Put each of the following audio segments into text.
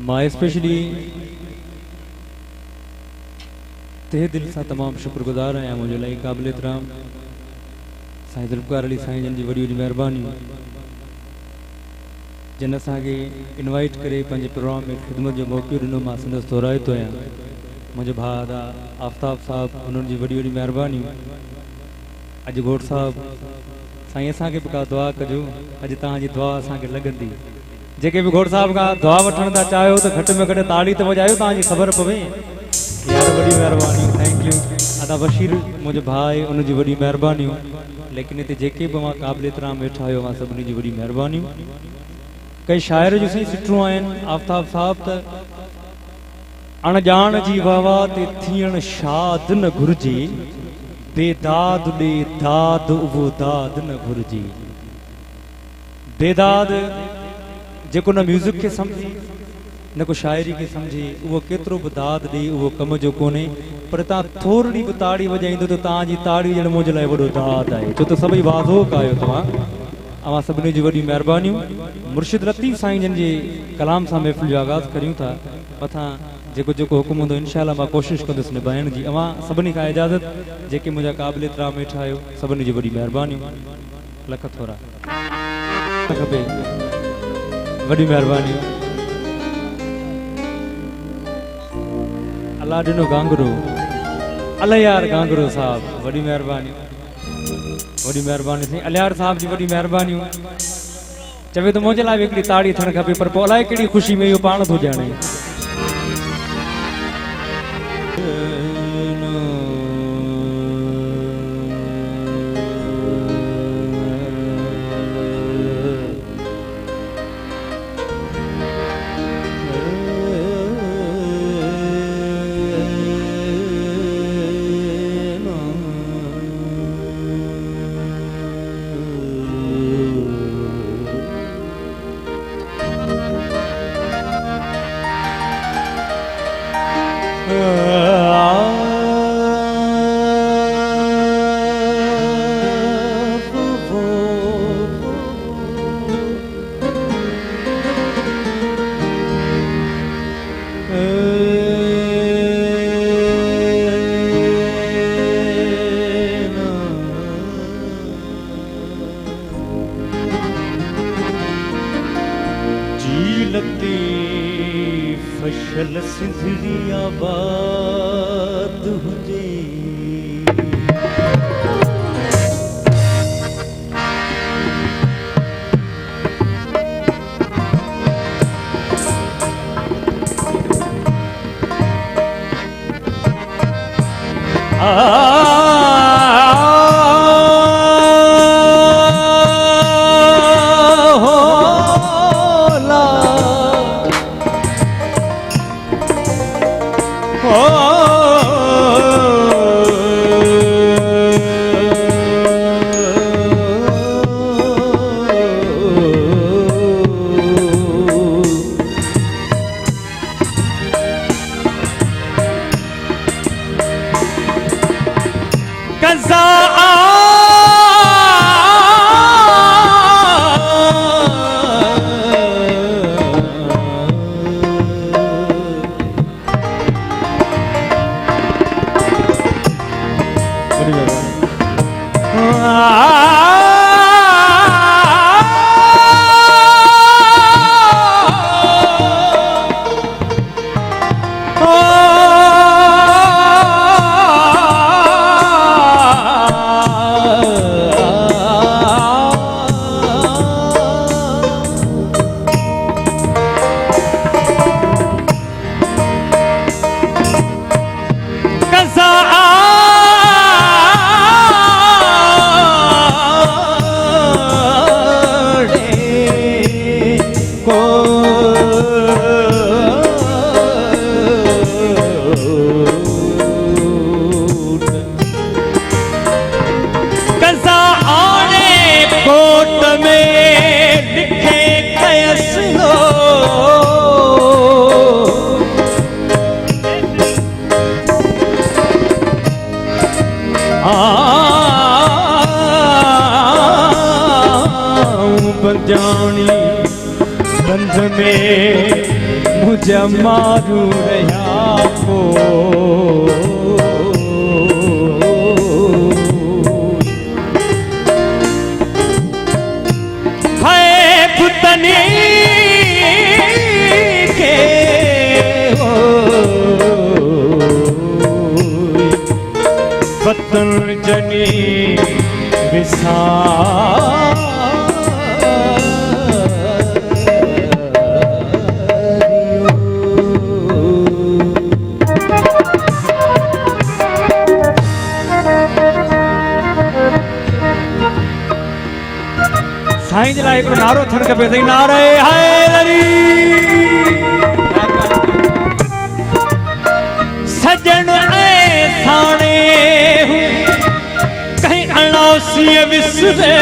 मां स्पेशली तहे दिल से तमाम शुक्रगुजार आहियां मुझे लाइ क़ाबिल एहतराम साईं ज़ुल्फ़िकार अली साईं जन जी वॾी वॾी महिरबानी जिन असांखे इनवाइट करे पंहिंजे प्रोग्राम में ख़िदमत जो मौक़ो ॾिनो। मां संदसि दोहराइतो आहियां मुंहिंजो भाउ दा आफ्ताब साहब उन्हनि जी वॾी वॾी महिरबानियूं। अॼु घोट साहब साईं असांखे बि का दुआ कजो, अॼु तव्हांजी दुआ असांखे लॻंदी। जेके बि घोट साहब खां दुआ वठण था चाहियो त घटि में घटि ताड़ी त वॼायो, तव्हांजी ख़बर पवे। यार वॾी महिरबानी, थैंक यू। अदा बशीर मुंहिंजो भाउ आहे, उनजी वॾी महिरबानियूं। लेकिन हिते जेके बि मां क़ाबिल एहतराम वेठा आहियो मां सभिनी जी वॾी महिरबानियूं। कई शाइर जो सही सिटूं आहिनि आफ्ताब साहब त अणॼाण जी वावा ते थियण शाद न घुरिजे, बेदाद ॾे दाद उहो दाद न घुरिजे। बेदाद जेको न म्यूज़िक खे सम्झे न को शाइरी खे सम्झे, उहो केतिरो बि दाद ॾे उहो कम जो कोन्हे। पर तव्हां थोरी बि ताड़ी वॼाईंदो त तव्हांजी ताड़ी ॼण मुंहिंजे लाइ वॾो दाद आहे, छो त सभई वाज़ोक आहियो तव्हां। अवां सभिनी जी वॾी महिरबानियूं। मुर्शिद लतीफ़ साईं जन जे कलाम सां महफ़िल जो आगाज़ करियूं था। मथां जेको जेको हुकुम हूंदो इंशाअल्लाह मां कोशिशि कंदुसि निभाइण जी। अवां सभिनी खां इजाज़त, जेके मुंहिंजा क़ाबिल एहतराम वेठा आहियो सभिनी जी वॾी महिरबानियूं। लख थोरा खपे, वॾी महिरबानियूं। अल्लाह ॾिनो गांगरो, अल्लाह यार गांगरो साहब वॾी महिरबानी, वॾी महिरबानी थी। अलियार साहब जी वॾी महिरबानियूं। चवे तो मुंहिंजे लाइ बि हिकिड़ी ताड़ी थियणु खपे, पर पोइ अलाए कहिड़ी ख़ुशी में इहो पाण थो ॼाणे। फसल सिंधड़ी आबाद हुजे, बंजानी बंध में मुझे मारू रहा को है पुतनी के वतन जनी विसा साईं जे लाइ हिकिड़ो नारो थियणु खपे साईं नारे हैदरी सजण ऐं साणे कहीं अणासीअ विसरेला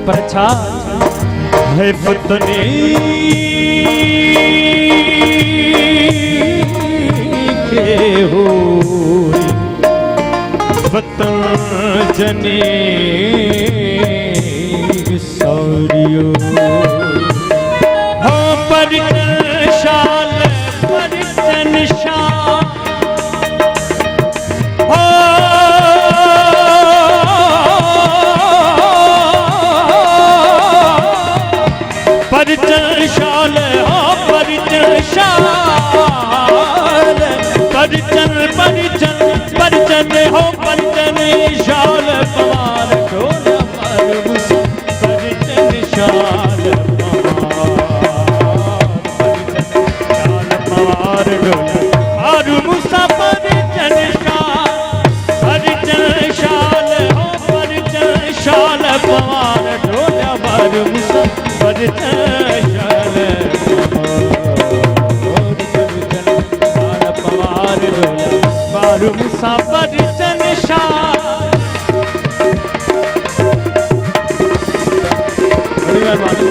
प्रछा है पुतनी के हो वतन जनी सौरियो हो परिजन शाल परिजन शाल परिचन शाल हो परिचन शाल परिचन परिचन परिचन हो परिचन शाल पवार ढोल मारूस परिचन शाल पवार ढोल मारूस परिचन शाल हो परिचन शाल पवार ढोल मारूस परिचन परिचन शाल बड़ी मेहरबानी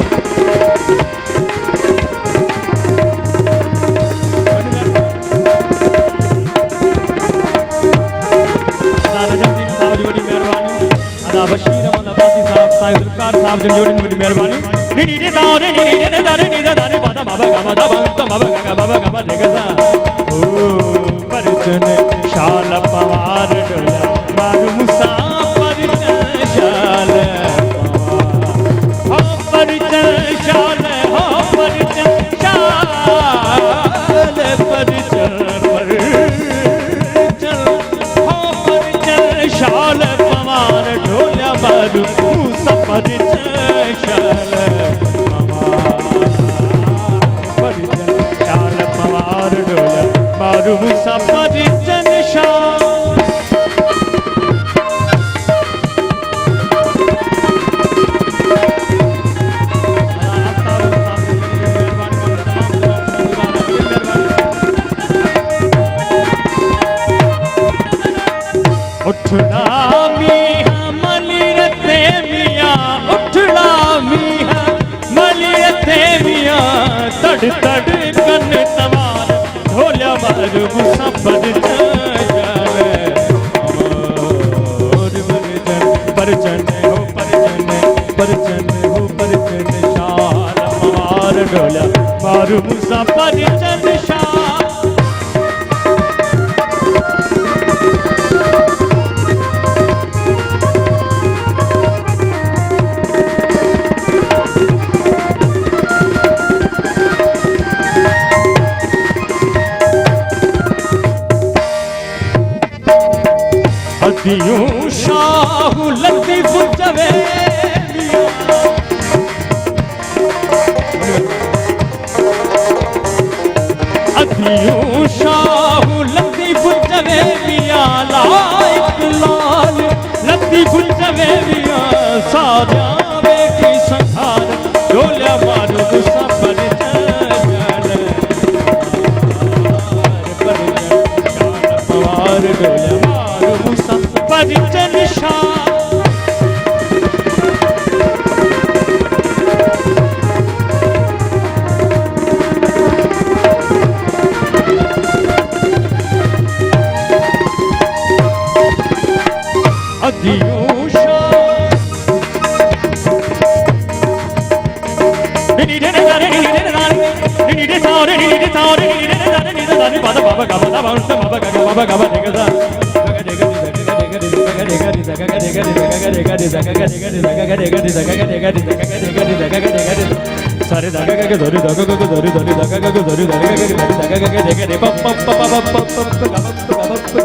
बड़ी मेहरबानी अदा बशीर अहमद अब्बासी साहब साहिब जुल्फकार साहब जन जोड़ी बड़ी मेहरबानी नी नी दारे नी नी दारे नी दारे बाबा बाबा गामा दाबा बाबा गागा बाबा गामा देगा ओ परिचन शाल पवार डोला मारू मुसा परिचन शाल हो परिचन शाल हो परिचन शाल परिचन हो परिचन शाल पवार डोला मारू मुसा परिचन शाल परिचन शाल पवार डोला मारू मुसा परिचन शाल उठना मिया मलिरते मिया उठना मिया मलिरते मिया तड़ तड़ कन तवार ढोला मारू मुसा परिचन हो परिचन परिचन हो परिचन शाल पवार ढोला मारू मुसा परिचन शाल हदियूं शाह लतीफ जवे अदियूं शाहू लती पुजवे मिया लाइक लाल लती पुजवे मिया सारिया वेखी संघार डोलिया मारू गुस्सा पर जगल पवार डोलिया मारू गुस्सा पर निशान सारे धागा के धोरी धागा के धोरी धोरी धागा के धोरी धागा के धागा के देखे रे पप पप पप पप पप पप